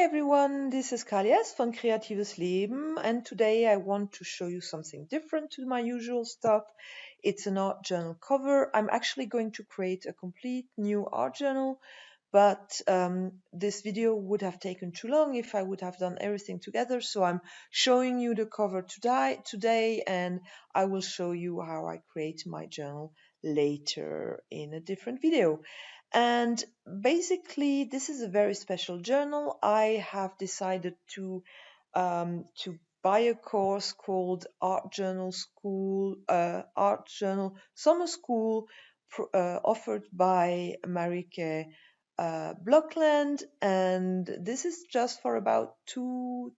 everyone, this is Kalias von Kreatives Leben, and today I want to show you something different to my usual stuff. It's an art journal cover. I'm actually going to create a complete new art journal, but this video would have taken too long if I would have done everything together, so I'm showing you the cover today, and I will show you how I create my journal later in a different video. And basically, this is a very special journal. I have decided to buy a course called Art Journal Summer School, offered by Marike Blokland, and this is just for about two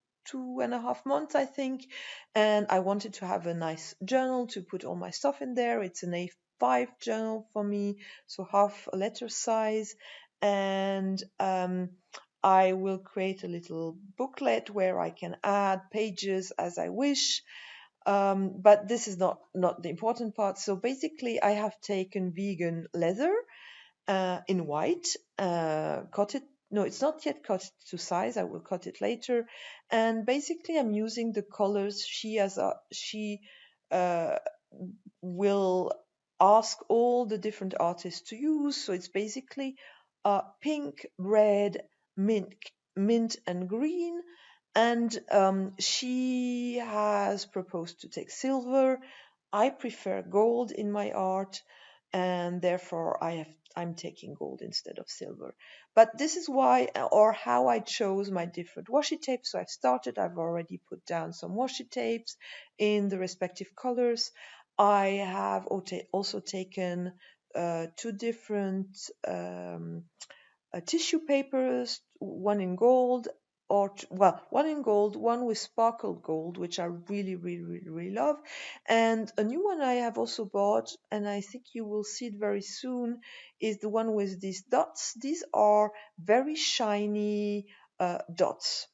and a half months, I think. And I wanted to have a nice journal to put all my stuff in there. It's an A5 journal for me, so half a letter size, and I will create a little booklet where I can add pages as I wish. But this is not the important part. So basically, I have taken vegan leather in white, cut it. No, it's not yet cut to size. I will cut it later. And basically, I'm using the colors she uh, will ask all the different artists to use. So it's basically pink, red, mint, mint and green. And she has proposed to take silver. I prefer gold in my art, and therefore I'm taking gold instead of silver. But this is why or how I chose my different washi tapes. So I've already put down some washi tapes in the respective colors. I have also taken two different tissue papers, one in gold, one in gold, one with sparkled gold, which I really love, and a new one I have also bought, and I think you will see it very soon, is the one with these dots. These are very shiny dots,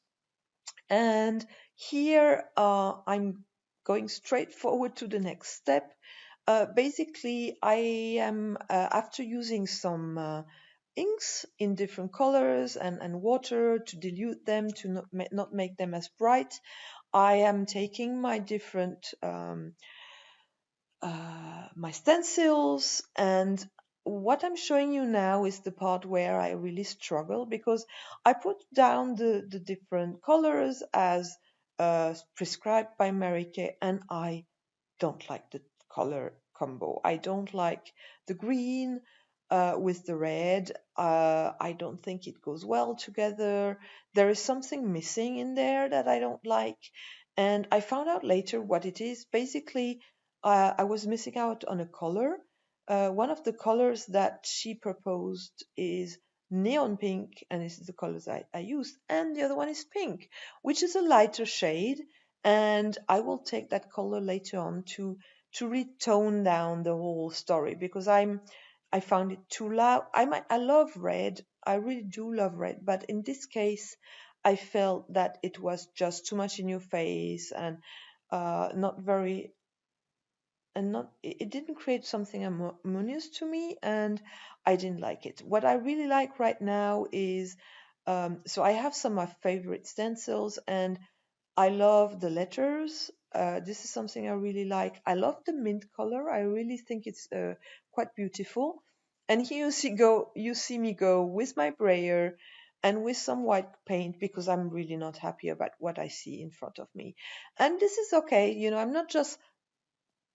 and here I'm going straight forward to the next step. Basically, I am after using some inks in different colors and water to dilute them to not make them as bright. I am taking my different my stencils, and what I'm showing you now is the part where I really struggle, because I put down the different colors as prescribed by Marike, and I don't like the color combo. I don't like the green with the red. I don't think it goes well together. There is something missing in there that I don't like. And I found out later what it is. Basically, I was missing out on a color. One of the colors that she proposed is neon pink, and this is the colors I used. And the other one is pink, which is a lighter shade. And I will take that color later on to retone down the whole story, because I found it too loud. I love red. I really do love red, but in this case, I felt that it was just too much in your face and not very and not it didn't create something harmonious to me, and I didn't like it. What I really like right now is so I have some of my favorite stencils, and I love the letters. This is something I really like. I love the mint color. I really think it's quite beautiful. And here you see me go with my brayer and with some white paint, because I'm really not happy about what I see in front of me. And this is okay. I'm not just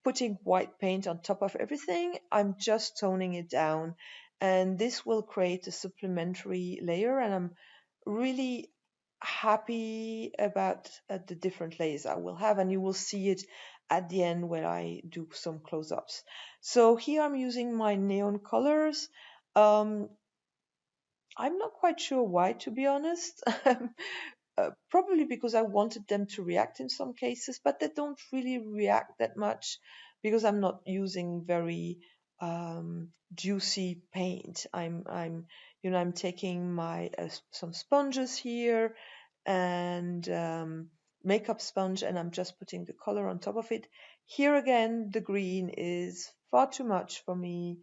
putting white paint on top of everything. I'm just toning it down. And this will create a supplementary layer. And I'm really happy about the different layers I will have, and you will see it at the end when I do some close-ups. So here I'm using my neon colors. I'm not quite sure why, to be honest. Probably because I wanted them to react in some cases, but they don't really react that much because I'm not using very juicy paint. I'm taking my some sponges here and makeup sponge, and I'm just putting the color on top of it. Here again, the green is far too much for me.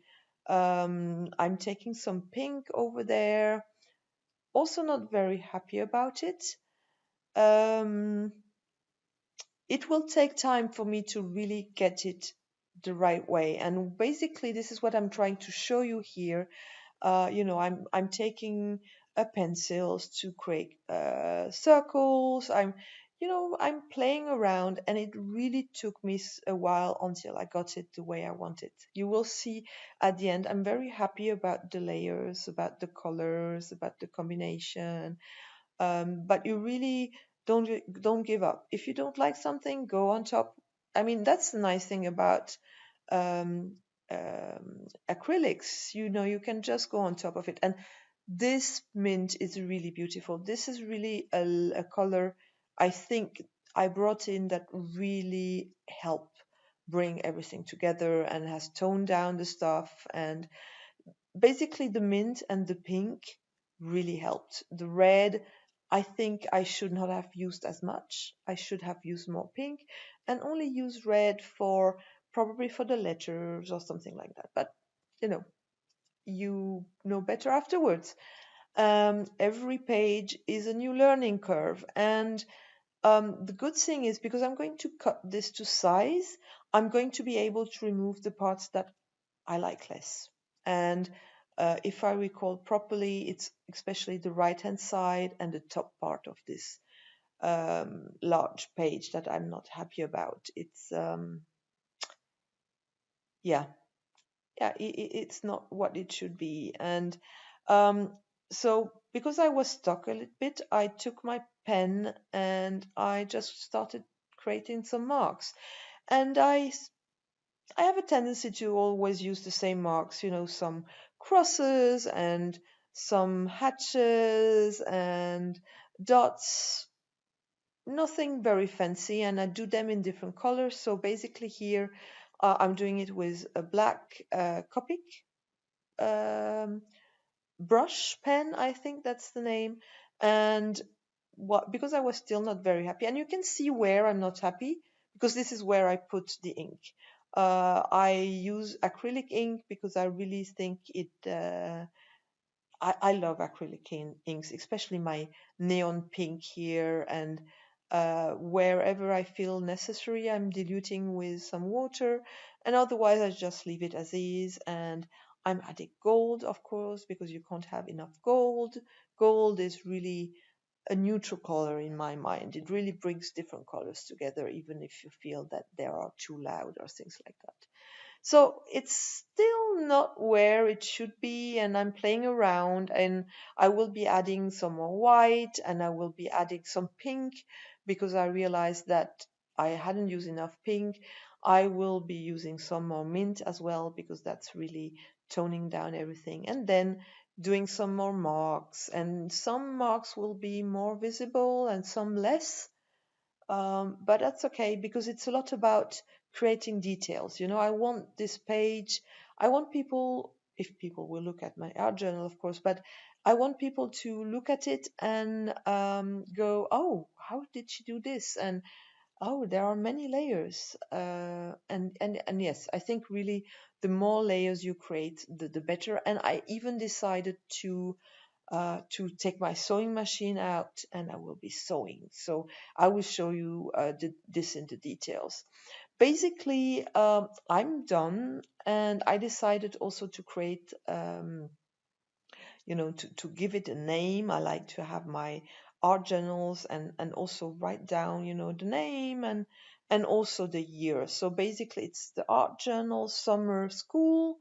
I'm taking some pink over there. also not very happy about it. Um, it will take time for me to really get it the right way. And basically, this is what I'm trying to show you here. I'm taking pencils to create circles. I'm playing around, and it really took me a while until I got it the way I want it. You will see at the end, I'm very happy about the layers, about the colors, about the combination. But you really don't give up. If you don't like something, go on top. I mean, that's the nice thing about um, acrylics. You can just go on top of it. And this mint is really beautiful. This is really a color I think I brought in that really helped bring everything together and has toned down the stuff. And basically, the mint and the pink really helped. The red, I think I should not have used as much. I should have used more pink and only use red for probably for the letters or something like that. But you know, you know better afterwards. Every page is a new learning curve, and the good thing is because I'm going to cut this to size, I'm going to be able to remove the parts that I like less. And if I recall properly, it's especially the right hand side and the top part of this large page that I'm not happy about. It's, yeah, yeah, it's not what it should be. And um, so, because I was stuck a little bit, I took my pen and I just started creating some marks. And I have a tendency to always use the same marks, some crosses and some hatches and dots, nothing very fancy, and I do them in different colors. So basically here I'm doing it with a black Copic um, brush pen, I think that's the name. And what, because I was still not very happy, and you can see where I'm not happy because this is where I put the ink. I use acrylic ink because I really think it I love acrylic inks, especially my neon pink here. And wherever I feel necessary, I'm diluting with some water, and otherwise I just leave it as is. And I'm adding gold, of course, because you can't have enough gold. Gold is really a neutral color in my mind. It really brings different colors together, even if you feel that they are too loud or things like that. So it's still not where it should be, and I'm playing around, and I will be adding some more white and I will be adding some pink because I realized that I hadn't used enough pink. I will be using some more mint as well because that's really toning down everything, and then doing some more marks, and some marks will be more visible and some less, but that's okay because it's a lot about creating details. I want this page, I want people, if people will look at my art journal, of course, but I want people to look at it and go, oh, how did she do this? And oh, there are many layers. And yes, I think really the more layers you create, the better. And I even decided to take my sewing machine out and I will be sewing. So I will show you this in the details. Basically, I'm done, and I decided also to create, to give it a name. I like to have my art journals and also write down, the name and also the year. So basically, it's the art journal summer school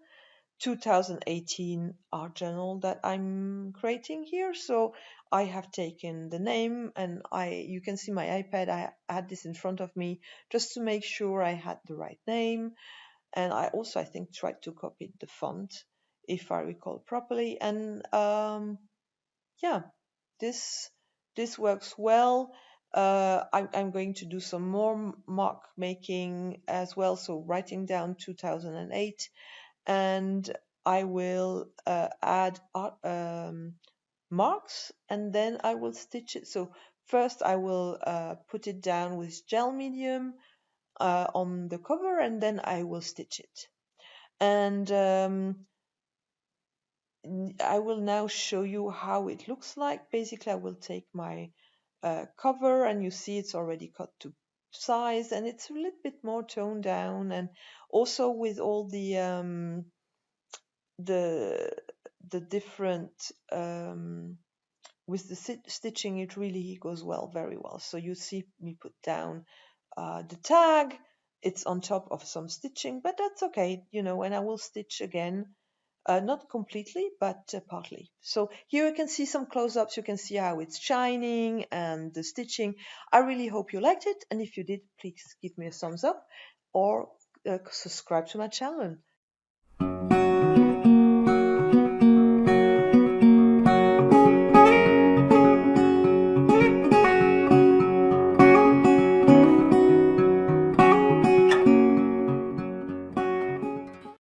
2018 art journal that I'm creating here. So I have taken the name, and you can see my iPad. I had this in front of me just to make sure I had the right name. And I also, I think, tried to copy the font if I recall properly. And yeah, this this works well. I'm going to do some more mark making as well. So writing down 2008, and I will add marks, and then I will stitch it. So first I will put it down with gel medium on the cover, and then I will stitch it. And I will now show you how it looks like. Basically, I will take my cover, and you see it's already cut to size, and it's a little bit more toned down, and also with all the the different with the stitching, it really goes well, very well. So you see me put down the tag. It's on top of some stitching, but that's okay, and I will stitch again, not completely, but partly. So here you can see some close-ups. You can see how it's shining and the stitching. I really hope you liked it, and if you did, please give me a thumbs up or subscribe to my channel.